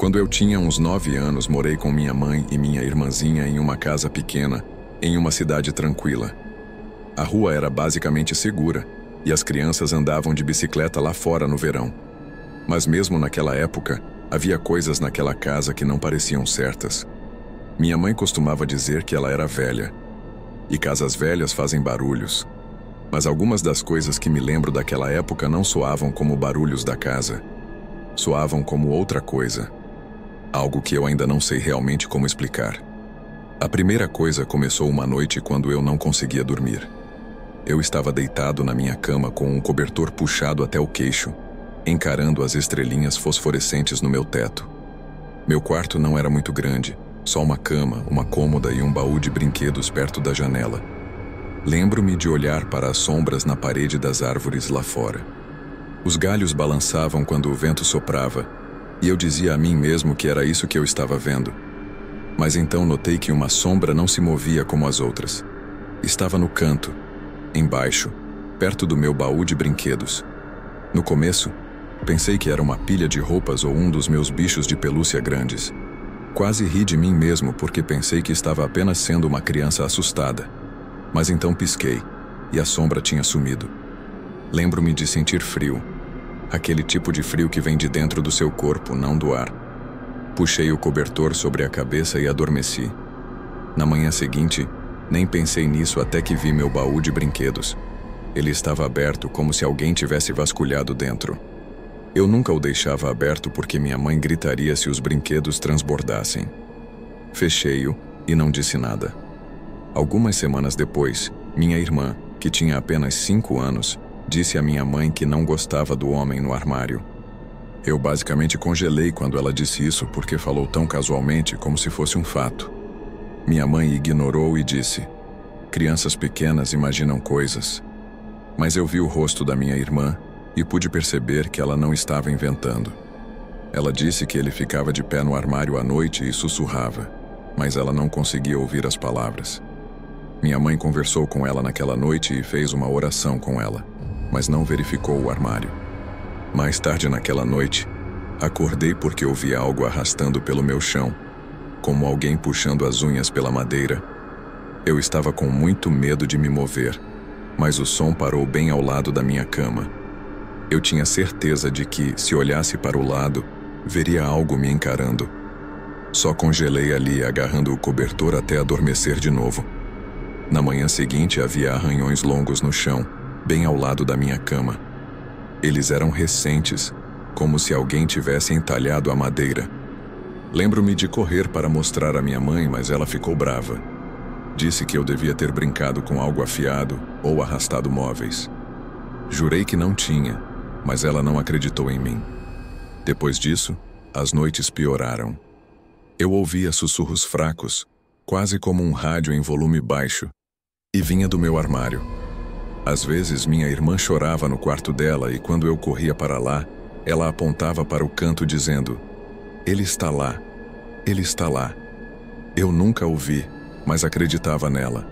Quando eu tinha uns 9 anos, morei com minha mãe e minha irmãzinha em uma casa pequena, em uma cidade tranquila. A rua era basicamente segura e as crianças andavam de bicicleta lá fora no verão. Mas mesmo naquela época, havia coisas naquela casa que não pareciam certas. Minha mãe costumava dizer que ela era velha. E casas velhas fazem barulhos. Mas algumas das coisas que me lembro daquela época não soavam como barulhos da casa. Soavam como outra coisa. Algo que eu ainda não sei realmente como explicar. A primeira coisa começou uma noite quando eu não conseguia dormir. Eu estava deitado na minha cama com um cobertor puxado até o queixo, encarando as estrelinhas fosforescentes no meu teto. Meu quarto não era muito grande, só uma cama, uma cômoda e um baú de brinquedos perto da janela. Lembro-me de olhar para as sombras na parede das árvores lá fora. Os galhos balançavam quando o vento soprava, e eu dizia a mim mesmo que era isso que eu estava vendo. Mas então notei que uma sombra não se movia como as outras. Estava no canto, embaixo, perto do meu baú de brinquedos. No começo, pensei que era uma pilha de roupas ou um dos meus bichos de pelúcia grandes. Quase ri de mim mesmo porque pensei que estava apenas sendo uma criança assustada. Mas então pisquei, e a sombra tinha sumido. Lembro-me de sentir frio. Aquele tipo de frio que vem de dentro do seu corpo, não do ar. Puxei o cobertor sobre a cabeça e adormeci. Na manhã seguinte, nem pensei nisso até que vi meu baú de brinquedos. Ele estava aberto como se alguém tivesse vasculhado dentro. Eu nunca o deixava aberto porque minha mãe gritaria se os brinquedos transbordassem. Fechei-o e não disse nada. Algumas semanas depois, minha irmã, que tinha apenas 5 anos, disse à minha mãe que não gostava do homem no armário. Eu basicamente congelei quando ela disse isso porque falou tão casualmente como se fosse um fato. Minha mãe ignorou e disse: "Crianças pequenas imaginam coisas." Mas eu vi o rosto da minha irmã e pude perceber que ela não estava inventando. Ela disse que ele ficava de pé no armário à noite e sussurrava, mas ela não conseguia ouvir as palavras. Minha mãe conversou com ela naquela noite e fez uma oração com ela, mas não verificou o armário. Mais tarde naquela noite, acordei porque ouvi algo arrastando pelo meu chão, como alguém puxando as unhas pela madeira. Eu estava com muito medo de me mover, mas o som parou bem ao lado da minha cama. Eu tinha certeza de que, se olhasse para o lado, veria algo me encarando. Só congelei ali, agarrando o cobertor até adormecer de novo. Na manhã seguinte havia arranhões longos no chão, bem ao lado da minha cama. Eles eram recentes, como se alguém tivesse entalhado a madeira. Lembro-me de correr para mostrar à minha mãe, mas ela ficou brava. Disse que eu devia ter brincado com algo afiado ou arrastado móveis. Jurei que não tinha, mas ela não acreditou em mim. Depois disso, as noites pioraram. Eu ouvia sussurros fracos, quase como um rádio em volume baixo, e vinha do meu armário. Às vezes minha irmã chorava no quarto dela e quando eu corria para lá, ela apontava para o canto dizendo: "Ele está lá, ele está lá." Eu nunca o vi, mas acreditava nela.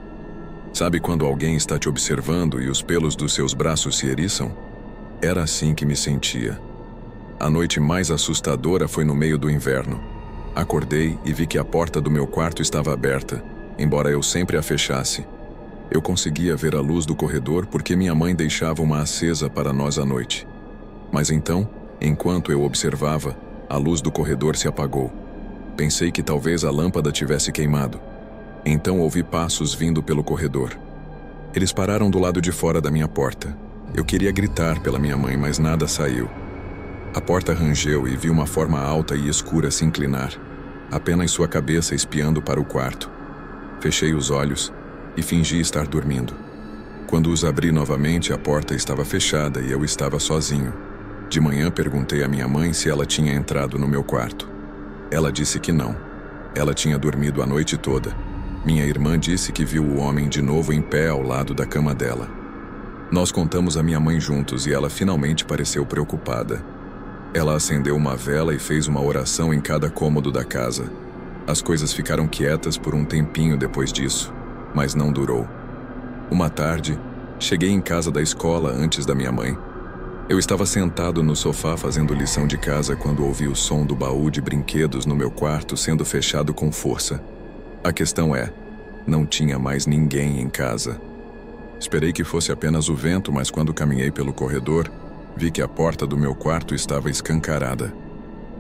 Sabe quando alguém está te observando e os pelos dos seus braços se eriçam? Era assim que me sentia. A noite mais assustadora foi no meio do inverno. Acordei e vi que a porta do meu quarto estava aberta, embora eu sempre a fechasse. Eu conseguia ver a luz do corredor porque minha mãe deixava uma acesa para nós à noite. Mas então, enquanto eu observava, a luz do corredor se apagou. Pensei que talvez a lâmpada tivesse queimado. Então ouvi passos vindo pelo corredor. Eles pararam do lado de fora da minha porta. Eu queria gritar pela minha mãe, mas nada saiu. A porta rangeu e vi uma forma alta e escura se inclinar, apenas sua cabeça espiando para o quarto. Fechei os olhos e fingi estar dormindo. Quando os abri novamente, a porta estava fechada e eu estava sozinho. De manhã perguntei à minha mãe se ela tinha entrado no meu quarto. Ela disse que não. Ela tinha dormido a noite toda. Minha irmã disse que viu o homem de novo em pé ao lado da cama dela. Nós contamos à minha mãe juntos e ela finalmente pareceu preocupada. Ela acendeu uma vela e fez uma oração em cada cômodo da casa. As coisas ficaram quietas por um tempinho depois disso, mas não durou. Uma tarde, cheguei em casa da escola antes da minha mãe. Eu estava sentado no sofá fazendo lição de casa quando ouvi o som do baú de brinquedos no meu quarto sendo fechado com força. A questão é, não tinha mais ninguém em casa. Esperei que fosse apenas o vento, mas quando caminhei pelo corredor, vi que a porta do meu quarto estava escancarada.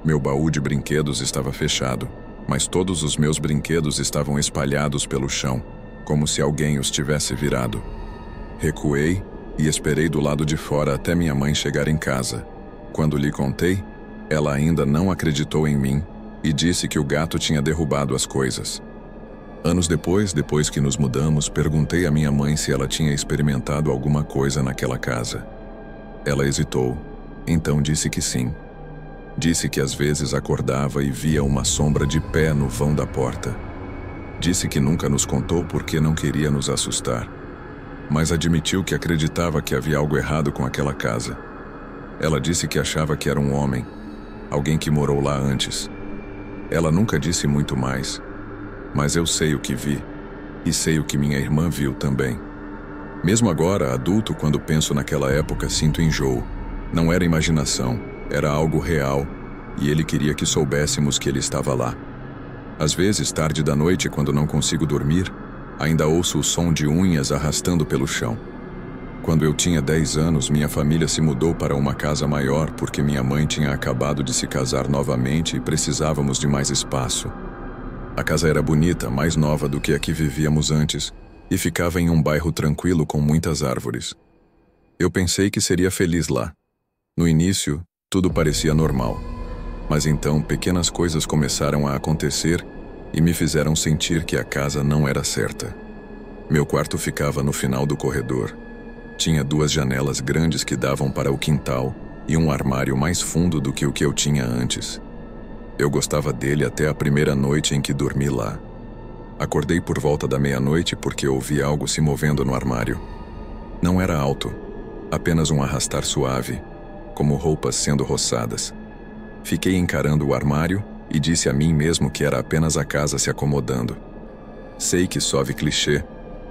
Meu baú de brinquedos estava fechado, mas todos os meus brinquedos estavam espalhados pelo chão, como se alguém os tivesse virado. Recuei e esperei do lado de fora até minha mãe chegar em casa. Quando lhe contei, ela ainda não acreditou em mim e disse que o gato tinha derrubado as coisas. Anos depois que nos mudamos, perguntei à minha mãe se ela tinha experimentado alguma coisa naquela casa. Ela hesitou, então disse que sim. Disse que às vezes acordava e via uma sombra de pé no vão da porta. Disse que nunca nos contou porque não queria nos assustar, mas admitiu que acreditava que havia algo errado com aquela casa. Ela disse que achava que era um homem, alguém que morou lá antes. Ela nunca disse muito mais, mas eu sei o que vi, e sei o que minha irmã viu também. Mesmo agora, adulto, quando penso naquela época, sinto enjoo. Não era imaginação, era algo real, e ele queria que soubéssemos que ele estava lá. Às vezes, tarde da noite, quando não consigo dormir, ainda ouço o som de unhas arrastando pelo chão. Quando eu tinha 10 anos, minha família se mudou para uma casa maior porque minha mãe tinha acabado de se casar novamente e precisávamos de mais espaço. A casa era bonita, mais nova do que a que vivíamos antes, e ficava em um bairro tranquilo com muitas árvores. Eu pensei que seria feliz lá. No início, tudo parecia normal. Mas então, pequenas coisas começaram a acontecer e me fizeram sentir que a casa não era certa. Meu quarto ficava no final do corredor. Tinha 2 janelas grandes que davam para o quintal e um armário mais fundo do que o que eu tinha antes. Eu gostava dele até a primeira noite em que dormi lá. Acordei por volta da meia-noite porque ouvi algo se movendo no armário. Não era alto, apenas um arrastar suave, como roupas sendo roçadas. Fiquei encarando o armário e disse a mim mesmo que era apenas a casa se acomodando. Sei que sobe clichê,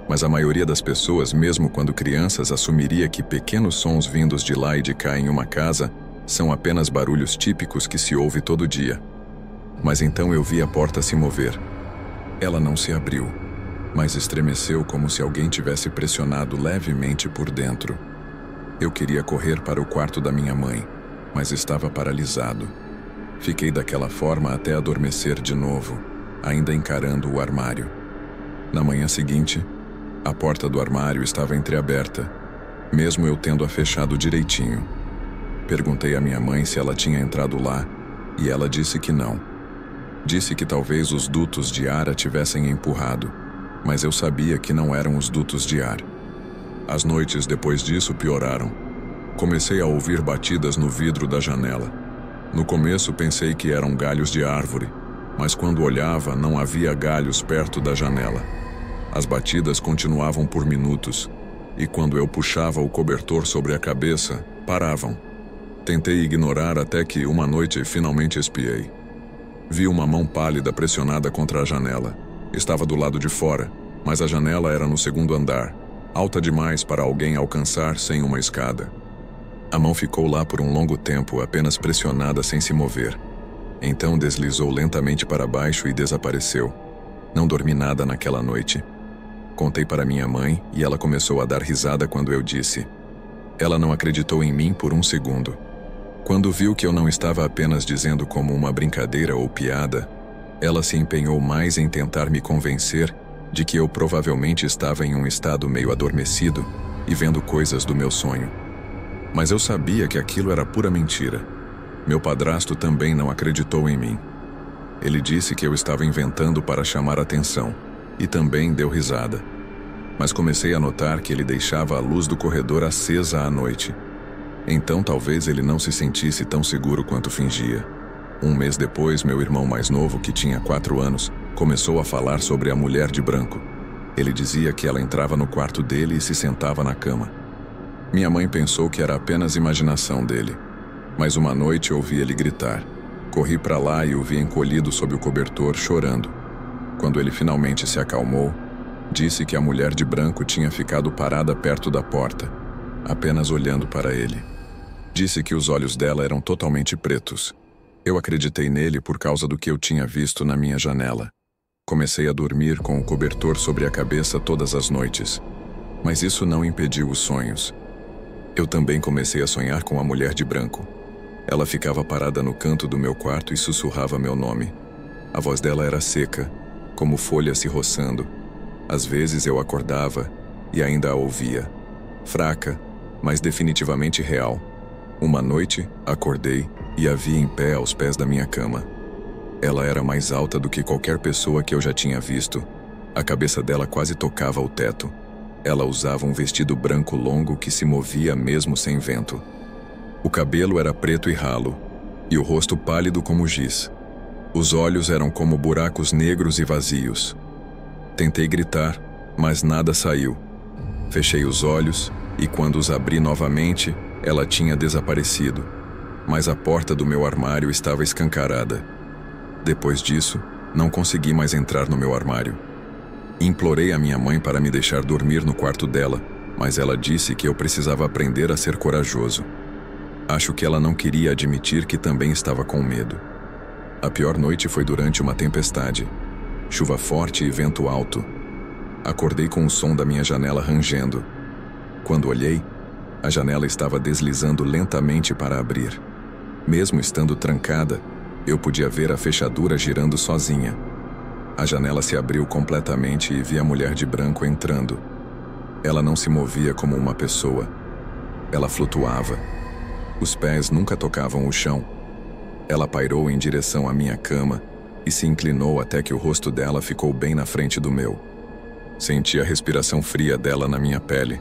mas a maioria das pessoas, mesmo quando crianças, assumiria que pequenos sons vindos de lá e de cá em uma casa são apenas barulhos típicos que se ouve todo dia. Mas então eu vi a porta se mover. Ela não se abriu, mas estremeceu como se alguém tivesse pressionado levemente por dentro. Eu queria correr para o quarto da minha mãe, mas estava paralisado. Fiquei daquela forma até adormecer de novo, ainda encarando o armário. Na manhã seguinte, a porta do armário estava entreaberta, mesmo eu tendo-a fechado direitinho. Perguntei à minha mãe se ela tinha entrado lá, e ela disse que não. Disse que talvez os dutos de ar a tivessem empurrado, mas eu sabia que não eram os dutos de ar. As noites depois disso pioraram. Comecei a ouvir batidas no vidro da janela. No começo pensei que eram galhos de árvore, mas quando olhava não havia galhos perto da janela. As batidas continuavam por minutos, e quando eu puxava o cobertor sobre a cabeça, paravam. Tentei ignorar até que, uma noite, finalmente espiei. Vi uma mão pálida pressionada contra a janela. Estava do lado de fora, mas a janela era no 2º andar, alta demais para alguém alcançar sem uma escada. A mão ficou lá por um longo tempo, apenas pressionada sem se mover. Então deslizou lentamente para baixo e desapareceu. Não dormi nada naquela noite. Contei para minha mãe e ela começou a dar risada quando eu disse. Ela não acreditou em mim por um segundo. Quando viu que eu não estava apenas dizendo como uma brincadeira ou piada, ela se empenhou mais em tentar me convencer de que eu provavelmente estava em um estado meio adormecido e vendo coisas do meu sonho. Mas eu sabia que aquilo era pura mentira. Meu padrasto também não acreditou em mim. Ele disse que eu estava inventando para chamar atenção e também deu risada. Mas comecei a notar que ele deixava a luz do corredor acesa à noite. Então talvez ele não se sentisse tão seguro quanto fingia. Um mês depois, meu irmão mais novo, que tinha 4 anos, começou a falar sobre a mulher de branco. Ele dizia que ela entrava no quarto dele e se sentava na cama. Minha mãe pensou que era apenas imaginação dele. Mas uma noite ouvi ele gritar. Corri para lá e o vi encolhido sob o cobertor, chorando. Quando ele finalmente se acalmou, disse que a mulher de branco tinha ficado parada perto da porta, apenas olhando para ele. Disse que os olhos dela eram totalmente pretos. Eu acreditei nele por causa do que eu tinha visto na minha janela. Comecei a dormir com o cobertor sobre a cabeça todas as noites. Mas isso não impediu os sonhos. Eu também comecei a sonhar com a mulher de branco. Ela ficava parada no canto do meu quarto e sussurrava meu nome. A voz dela era seca, como folhas se roçando. Às vezes eu acordava e ainda a ouvia. Fraca, mas definitivamente real. Uma noite, acordei e a vi em pé aos pés da minha cama. Ela era mais alta do que qualquer pessoa que eu já tinha visto. A cabeça dela quase tocava o teto. Ela usava um vestido branco longo que se movia mesmo sem vento. O cabelo era preto e ralo, e o rosto pálido como giz. Os olhos eram como buracos negros e vazios. Tentei gritar, mas nada saiu. Fechei os olhos, e quando os abri novamente, ela tinha desaparecido. Mas a porta do meu armário estava escancarada. Depois disso, não consegui mais entrar no meu armário. Implorei a minha mãe para me deixar dormir no quarto dela, mas ela disse que eu precisava aprender a ser corajoso. Acho que ela não queria admitir que também estava com medo. A pior noite foi durante uma tempestade. Chuva forte e vento alto. Acordei com o som da minha janela rangendo. Quando olhei, a janela estava deslizando lentamente para abrir. Mesmo estando trancada, eu podia ver a fechadura girando sozinha. A janela se abriu completamente e vi a mulher de branco entrando. Ela não se movia como uma pessoa. Ela flutuava. Os pés nunca tocavam o chão. Ela pairou em direção à minha cama e se inclinou até que o rosto dela ficou bem na frente do meu. Senti a respiração fria dela na minha pele.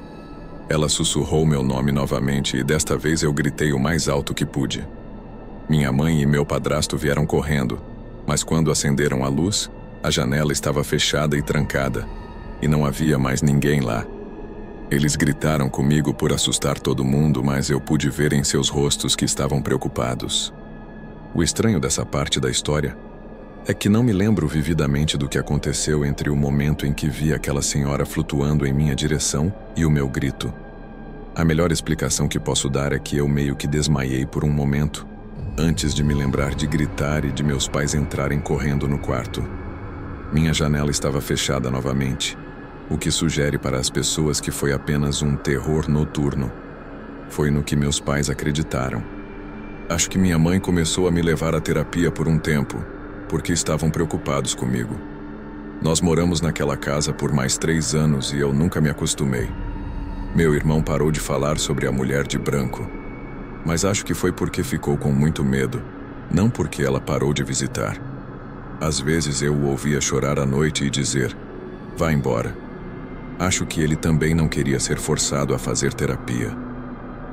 Ela sussurrou meu nome novamente e desta vez eu gritei o mais alto que pude. Minha mãe e meu padrasto vieram correndo, mas quando acenderam a luz, a janela estava fechada e trancada, e não havia mais ninguém lá. Eles gritaram comigo por assustar todo mundo, mas eu pude ver em seus rostos que estavam preocupados. O estranho dessa parte da história é que não me lembro vividamente do que aconteceu entre o momento em que vi aquela senhora flutuando em minha direção e o meu grito. A melhor explicação que posso dar é que eu meio que desmaiei por um momento, antes de me lembrar de gritar e de meus pais entrarem correndo no quarto. Minha janela estava fechada novamente, o que sugere para as pessoas que foi apenas um terror noturno. Foi no que meus pais acreditaram. Acho que minha mãe começou a me levar à terapia por um tempo, porque estavam preocupados comigo. Nós moramos naquela casa por mais 3 anos e eu nunca me acostumei. Meu irmão parou de falar sobre a mulher de branco, mas acho que foi porque ficou com muito medo, não porque ela parou de visitar. Às vezes eu o ouvia chorar à noite e dizer, "Vá embora." Acho que ele também não queria ser forçado a fazer terapia.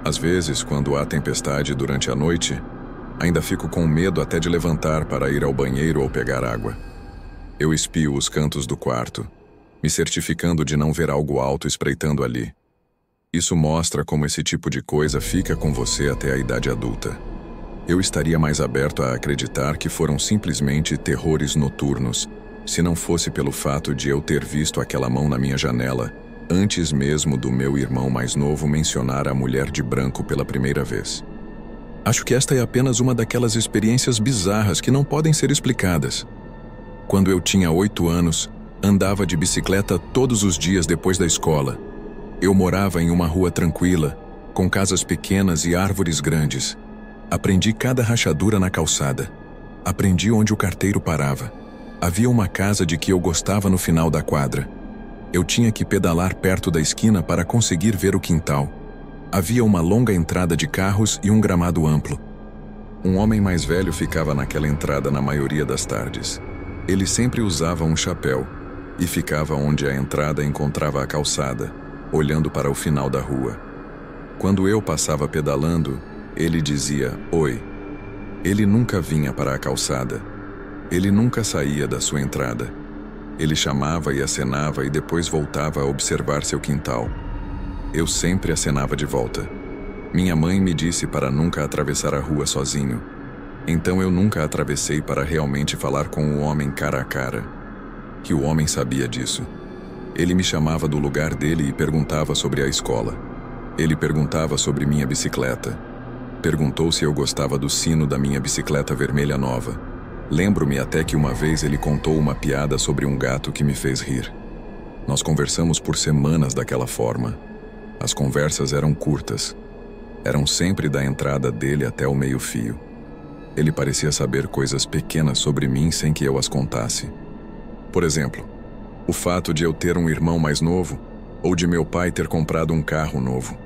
Às vezes, quando há tempestade durante a noite, ainda fico com medo até de levantar para ir ao banheiro ou pegar água. Eu espio os cantos do quarto, me certificando de não ver algo alto espreitando ali. Isso mostra como esse tipo de coisa fica com você até a idade adulta. Eu estaria mais aberto a acreditar que foram simplesmente terrores noturnos, se não fosse pelo fato de eu ter visto aquela mão na minha janela, antes mesmo do meu irmão mais novo mencionar a mulher de branco pela primeira vez. Acho que esta é apenas uma daquelas experiências bizarras que não podem ser explicadas. Quando eu tinha 8 anos, andava de bicicleta todos os dias depois da escola. Eu morava em uma rua tranquila, com casas pequenas e árvores grandes. Aprendi cada rachadura na calçada. Aprendi onde o carteiro parava. Havia uma casa de que eu gostava no final da quadra. Eu tinha que pedalar perto da esquina para conseguir ver o quintal. Havia uma longa entrada de carros e um gramado amplo. Um homem mais velho ficava naquela entrada na maioria das tardes. Ele sempre usava um chapéu e ficava onde a entrada encontrava a calçada, olhando para o final da rua. Quando eu passava pedalando, ele dizia "Oi". Ele nunca vinha para a calçada. Ele nunca saía da sua entrada. Ele chamava e acenava e depois voltava a observar seu quintal. Eu sempre acenava de volta. Minha mãe me disse para nunca atravessar a rua sozinho. Então eu nunca atravessei para realmente falar com o homem cara a cara. Que o homem sabia disso. Ele me chamava do lugar dele e perguntava sobre a escola. Ele perguntava sobre minha bicicleta. Perguntou se eu gostava do sino da minha bicicleta vermelha nova. Lembro-me até que uma vez ele contou uma piada sobre um gato que me fez rir. Nós conversamos por semanas daquela forma. As conversas eram curtas. Eram sempre da entrada dele até o meio-fio. Ele parecia saber coisas pequenas sobre mim sem que eu as contasse. Por exemplo, o fato de eu ter um irmão mais novo ou de meu pai ter comprado um carro novo.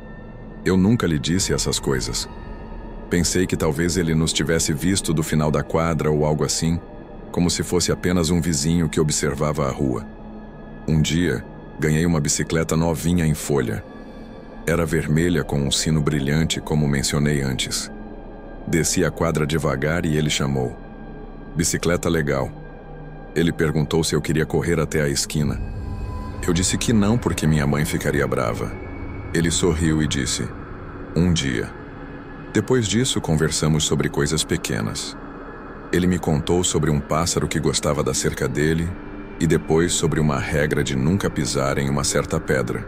Eu nunca lhe disse essas coisas. Pensei que talvez ele nos tivesse visto do final da quadra ou algo assim, como se fosse apenas um vizinho que observava a rua. Um dia, ganhei uma bicicleta novinha em folha. Era vermelha com um sino brilhante, como mencionei antes. Desci a quadra devagar e ele chamou. Bicicleta legal. Ele perguntou se eu queria correr até a esquina. Eu disse que não porque minha mãe ficaria brava. Ele sorriu e disse, um dia. Depois disso, conversamos sobre coisas pequenas. Ele me contou sobre um pássaro que gostava da cerca dele e depois sobre uma regra de nunca pisar em uma certa pedra.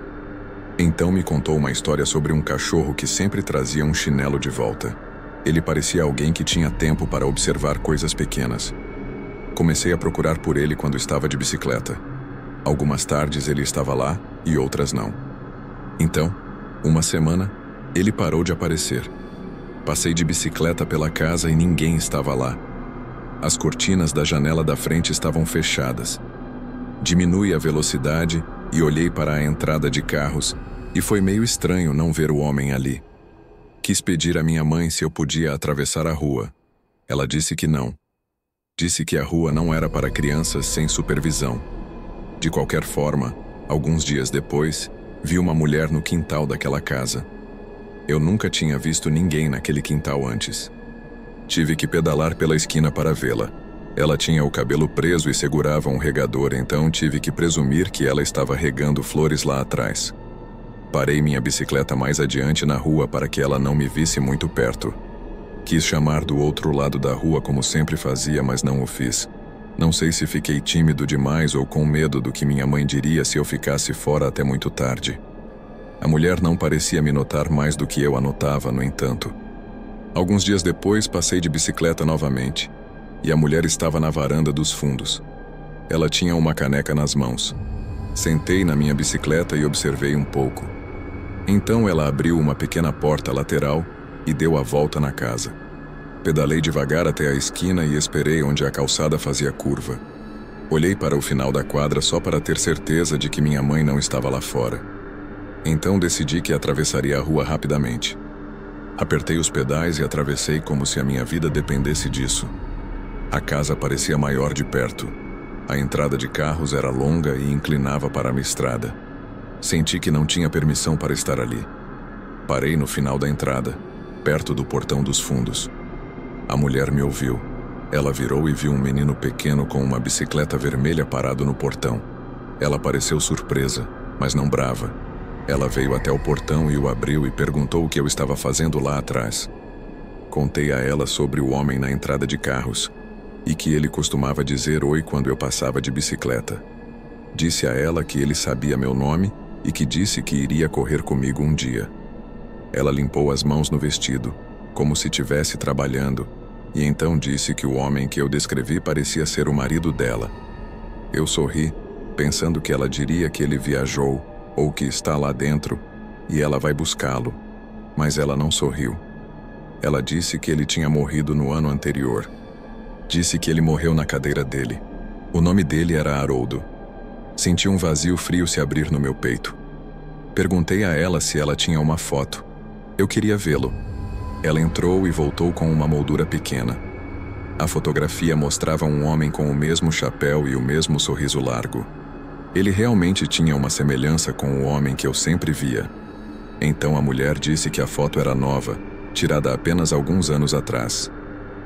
Então me contou uma história sobre um cachorro que sempre trazia um chinelo de volta. Ele parecia alguém que tinha tempo para observar coisas pequenas. Comecei a procurar por ele quando estava de bicicleta. Algumas tardes ele estava lá e outras não. Então, uma semana, ele parou de aparecer. Passei de bicicleta pela casa e ninguém estava lá. As cortinas da janela da frente estavam fechadas. Diminui a velocidade e olhei para a entrada de carros e foi meio estranho não ver o homem ali. Quis pedir à minha mãe se eu podia atravessar a rua. Ela disse que não. Disse que a rua não era para crianças sem supervisão. De qualquer forma, alguns dias depois, vi uma mulher no quintal daquela casa. Eu nunca tinha visto ninguém naquele quintal antes. Tive que pedalar pela esquina para vê-la. Ela tinha o cabelo preso e segurava um regador, então tive que presumir que ela estava regando flores lá atrás. Parei minha bicicleta mais adiante na rua para que ela não me visse muito perto. Quis chamar do outro lado da rua como sempre fazia, mas não o fiz. Não sei se fiquei tímido demais ou com medo do que minha mãe diria se eu ficasse fora até muito tarde. A mulher não parecia me notar mais do que eu a notava, no entanto. Alguns dias depois, passei de bicicleta novamente, e a mulher estava na varanda dos fundos. Ela tinha uma caneca nas mãos. Sentei na minha bicicleta e observei um pouco. Então ela abriu uma pequena porta lateral e deu a volta na casa. Pedalei devagar até a esquina e esperei onde a calçada fazia curva. Olhei para o final da quadra só para ter certeza de que minha mãe não estava lá fora. Então decidi que atravessaria a rua rapidamente. Apertei os pedais e atravessei como se a minha vida dependesse disso. A casa parecia maior de perto. A entrada de carros era longa e inclinava para a estrada. Senti que não tinha permissão para estar ali. Parei no final da entrada, perto do portão dos fundos. A mulher me ouviu. Ela virou e viu um menino pequeno com uma bicicleta vermelha parado no portão. Ela pareceu surpresa, mas não brava. Ela veio até o portão e o abriu e perguntou o que eu estava fazendo lá atrás. Contei a ela sobre o homem na entrada de carros e que ele costumava dizer oi quando eu passava de bicicleta. Disse a ela que ele sabia meu nome e que disse que iria correr comigo um dia. Ela limpou as mãos no vestido, como se estivesse trabalhando, e então disse que o homem que eu descrevi parecia ser o marido dela. Eu sorri, pensando que ela diria que ele viajou ou que está lá dentro, e ela vai buscá-lo. Mas ela não sorriu. Ela disse que ele tinha morrido no ano anterior. Disse que ele morreu na cadeira dele. O nome dele era Haroldo. Senti um vazio frio se abrir no meu peito. Perguntei a ela se ela tinha uma foto. Eu queria vê-lo. Ela entrou e voltou com uma moldura pequena. A fotografia mostrava um homem com o mesmo chapéu e o mesmo sorriso largo. Ele realmente tinha uma semelhança com o homem que eu sempre via. Então a mulher disse que a foto era nova, tirada apenas alguns anos atrás.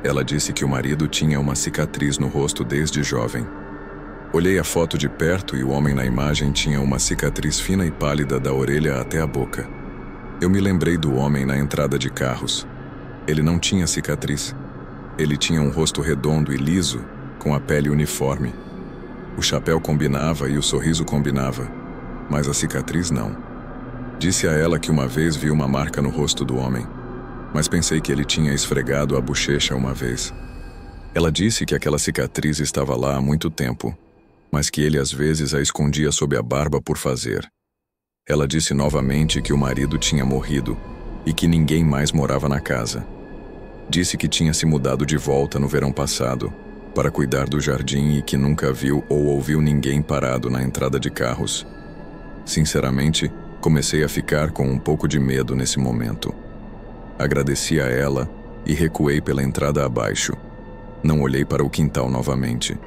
Ela disse que o marido tinha uma cicatriz no rosto desde jovem. Olhei a foto de perto e o homem na imagem tinha uma cicatriz fina e pálida da orelha até a boca. Eu me lembrei do homem na entrada de carros. Ele não tinha cicatriz. Ele tinha um rosto redondo e liso, com a pele uniforme. O chapéu combinava e o sorriso combinava, mas a cicatriz não. Disse a ela que uma vez vi uma marca no rosto do homem. mas pensei que ele tinha esfregado a bochecha uma vez. Ela disse que aquela cicatriz estava lá há muito tempo, mas que ele às vezes a escondia sob a barba por fazer. Ela disse novamente que o marido tinha morrido e que ninguém mais morava na casa. Disse que tinha se mudado de volta no verão passado para cuidar do jardim e que nunca viu ou ouviu ninguém parado na entrada de carros. Sinceramente, comecei a ficar com um pouco de medo nesse momento. Agradeci a ela e recuei pela entrada abaixo. Não olhei para o quintal novamente.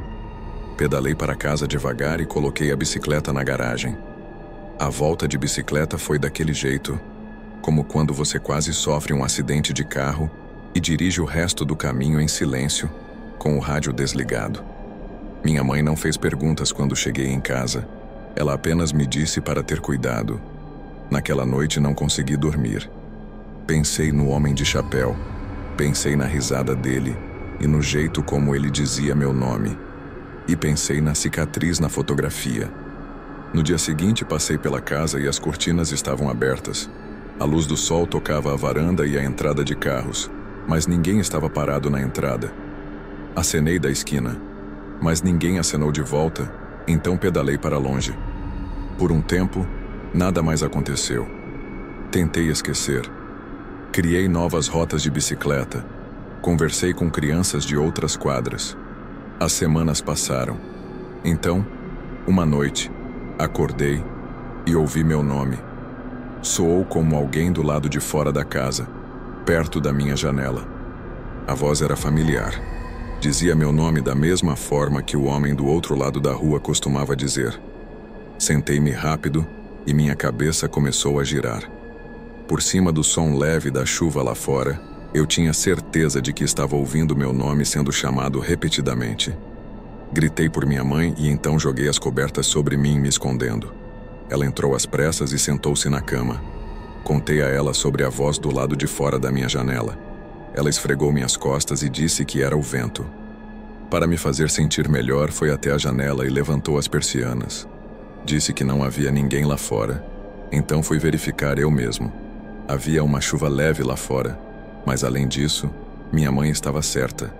Pedalei para casa devagar e coloquei a bicicleta na garagem. A volta de bicicleta foi daquele jeito, como quando você quase sofre um acidente de carro e dirige o resto do caminho em silêncio, com o rádio desligado. Minha mãe não fez perguntas quando cheguei em casa. Ela apenas me disse para ter cuidado. Naquela noite não consegui dormir. Pensei no homem de chapéu. Pensei na risada dele e no jeito como ele dizia meu nome. E pensei na cicatriz na fotografia. No dia seguinte passei pela casa e as cortinas estavam abertas. A luz do sol tocava a varanda e a entrada de carros, mas ninguém estava parado na entrada. Acenei da esquina, mas ninguém acenou de volta, então pedalei para longe. Por um tempo, nada mais aconteceu. Tentei esquecer. Criei novas rotas de bicicleta. Conversei com crianças de outras quadras. As semanas passaram. Então, uma noite, acordei e ouvi meu nome. Soou como alguém do lado de fora da casa, perto da minha janela. A voz era familiar. Dizia meu nome da mesma forma que o homem do outro lado da rua costumava dizer. Sentei-me rápido e minha cabeça começou a girar. Por cima do som leve da chuva lá fora, eu tinha certeza de que estava ouvindo meu nome sendo chamado repetidamente. Gritei por minha mãe e então joguei as cobertas sobre mim, me escondendo. Ela entrou às pressas e sentou-se na cama. Contei a ela sobre a voz do lado de fora da minha janela. Ela esfregou minhas costas e disse que era o vento. Para me fazer sentir melhor, foi até a janela e levantou as persianas. Disse que não havia ninguém lá fora. Então fui verificar eu mesmo. Havia uma chuva leve lá fora, mas além disso, minha mãe estava certa.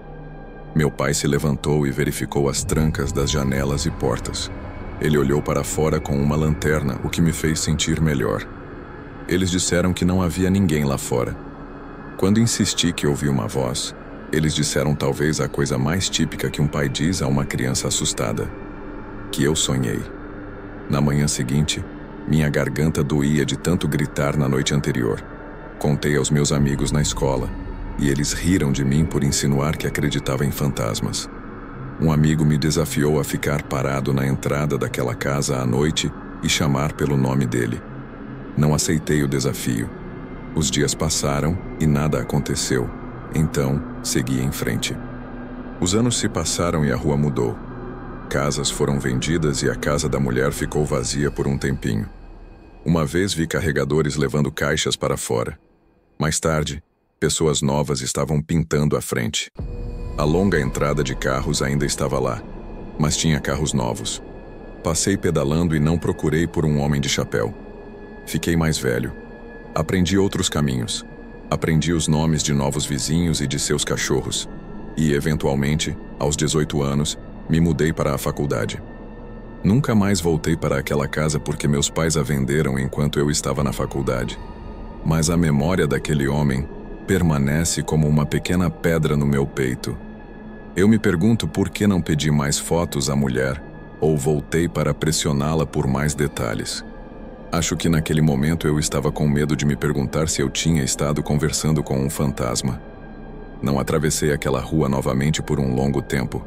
Meu pai se levantou e verificou as trancas das janelas e portas. Ele olhou para fora com uma lanterna, o que me fez sentir melhor. Eles disseram que não havia ninguém lá fora. Quando insisti que ouvi uma voz, eles disseram talvez a coisa mais típica que um pai diz a uma criança assustada: que eu sonhei. Na manhã seguinte, minha garganta doía de tanto gritar na noite anterior. Contei aos meus amigos na escola, e eles riram de mim por insinuar que acreditava em fantasmas. Um amigo me desafiou a ficar parado na entrada daquela casa à noite e chamar pelo nome dele. Não aceitei o desafio. Os dias passaram e nada aconteceu. Então, segui em frente. Os anos se passaram e a rua mudou. Casas foram vendidas e a casa da mulher ficou vazia por um tempinho. Uma vez vi carregadores levando caixas para fora. Mais tarde, pessoas novas estavam pintando a frente. A longa entrada de carros ainda estava lá, mas tinha carros novos. Passei pedalando e não procurei por um homem de chapéu. Fiquei mais velho. Aprendi outros caminhos. Aprendi os nomes de novos vizinhos e de seus cachorros. E, eventualmente, aos 18 anos, me mudei para a faculdade. Nunca mais voltei para aquela casa porque meus pais a venderam enquanto eu estava na faculdade. Mas a memória daquele homem permanece como uma pequena pedra no meu peito. Eu me pergunto por que não pedi mais fotos à mulher ou voltei para pressioná-la por mais detalhes. Acho que naquele momento eu estava com medo de me perguntar se eu tinha estado conversando com um fantasma. Não atravessei aquela rua novamente por um longo tempo.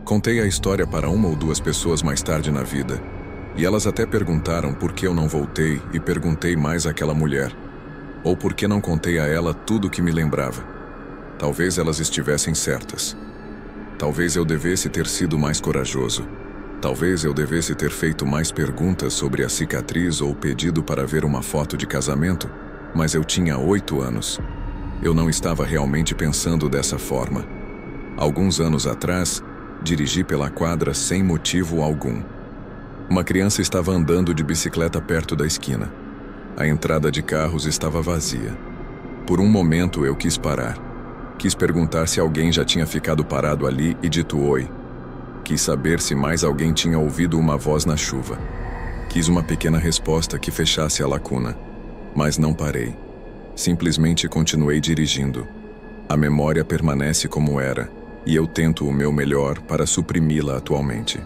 Contei a história para uma ou duas pessoas mais tarde na vida, e elas até perguntaram por que eu não voltei e perguntei mais àquela mulher, ou por que não contei a ela tudo o que me lembrava. Talvez elas estivessem certas. Talvez eu devesse ter sido mais corajoso. Talvez eu devesse ter feito mais perguntas sobre a cicatriz ou pedido para ver uma foto de casamento, mas eu tinha 8 anos. Eu não estava realmente pensando dessa forma. Alguns anos atrás, dirigi pela quadra sem motivo algum. Uma criança estava andando de bicicleta perto da esquina. A entrada de carros estava vazia. Por um momento eu quis parar. Quis perguntar se alguém já tinha ficado parado ali e dito oi. Quis saber se mais alguém tinha ouvido uma voz na chuva. Quis uma pequena resposta que fechasse a lacuna. Mas não parei. Simplesmente continuei dirigindo. A memória permanece como era, e eu tento o meu melhor para suprimi-la atualmente.